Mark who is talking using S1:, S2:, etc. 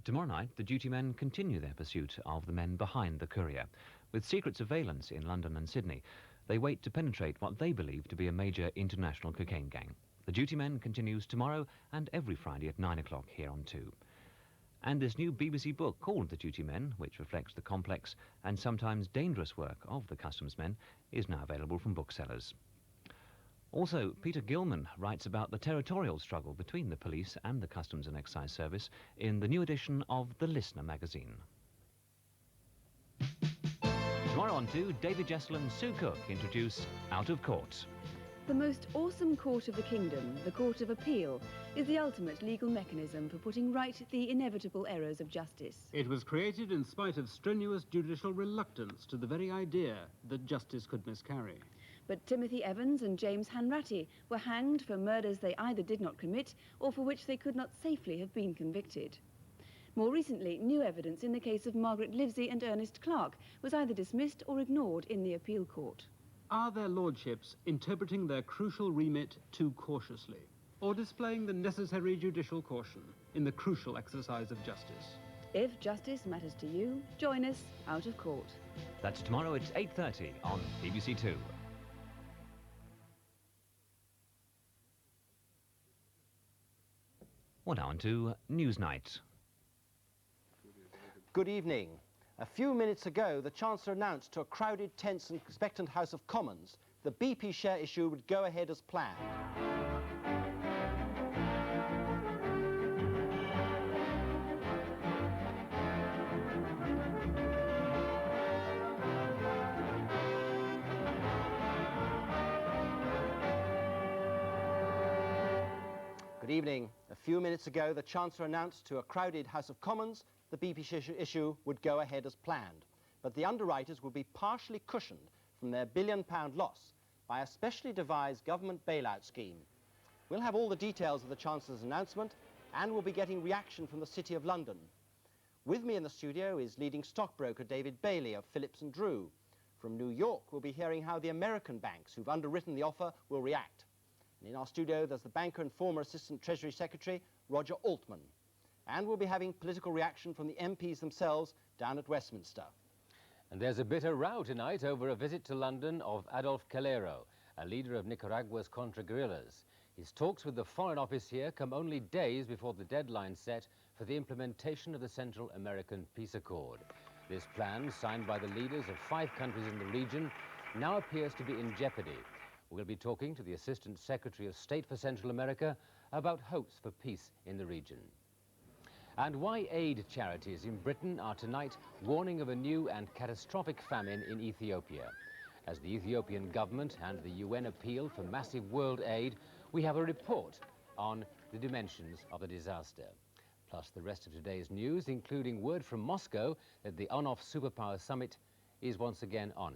S1: Tomorrow night, the duty men continue their pursuit of the men behind the courier. With secret surveillance in London and Sydney, they wait to penetrate what they believe to be a major international cocaine gang. The duty men continues tomorrow and every Friday at 9 o'clock here on 2. And this new BBC book called The Duty Men, which reflects the complex and sometimes dangerous work of the customs men, is now available from booksellers. Also, Peter Gilman writes about the territorial struggle between the police and the Customs and Excise Service in the new edition of The Listener magazine. Tomorrow on 2, David Jessel and Sue Cook introduce Out of Court.
S2: The most awesome court of the kingdom, the Court of Appeal, is the ultimate legal mechanism for putting right the inevitable errors of justice.
S3: It was created in spite of strenuous judicial reluctance to the very idea that justice could miscarry.
S2: But Timothy Evans and James Hanratty were hanged for murders they either did not commit or for which they could not safely have been convicted. More recently, new evidence in the case of Margaret Livesey and Ernest Clark was either dismissed or ignored in the appeal court.
S3: Are their lordships interpreting their crucial remit too cautiously, or displaying the necessary judicial caution in the crucial exercise of justice?
S2: If justice matters to you, join us Out of Court.
S1: That's tomorrow at 8:30 on BBC2. Well, now on to Newsnight.
S4: Good evening. A few minutes ago, the Chancellor announced to a crowded, tense and expectant House of Commons the BP share issue would go ahead as planned. Good evening. A few minutes ago, the Chancellor announced to a crowded House of Commons the BP issue would go ahead as planned, but the underwriters would be partially cushioned from their £1 billion loss by a specially devised government bailout scheme. We'll have all the details of the Chancellor's announcement, and we'll be getting reaction from the City of London. With me in the studio is leading stockbroker David Bailey of Phillips & Drew. From New York, we'll be hearing how the American banks who've underwritten the offer will react. And in our studio, there's the banker and former Assistant Treasury Secretary, Roger Altman. And we'll be having political reaction from the MPs themselves down at Westminster.
S5: And there's a bitter row tonight over a visit to London of Adolf Calero, a leader of Nicaragua's Contra guerrillas. His talks with the Foreign Office here come only days before the deadline set for the implementation of the Central American Peace Accord. This plan, signed by the leaders of 5 countries in the region, now appears to be in jeopardy. We'll be talking to the Assistant Secretary of State for Central America about hopes for peace in the region. And why aid charities in Britain are tonight warning of a new and catastrophic famine in Ethiopia. As the Ethiopian government and the UN appeal for massive world aid, we have a report on the dimensions of the disaster. Plus the rest of today's news, including word from Moscow that the on-off superpower summit is once again on.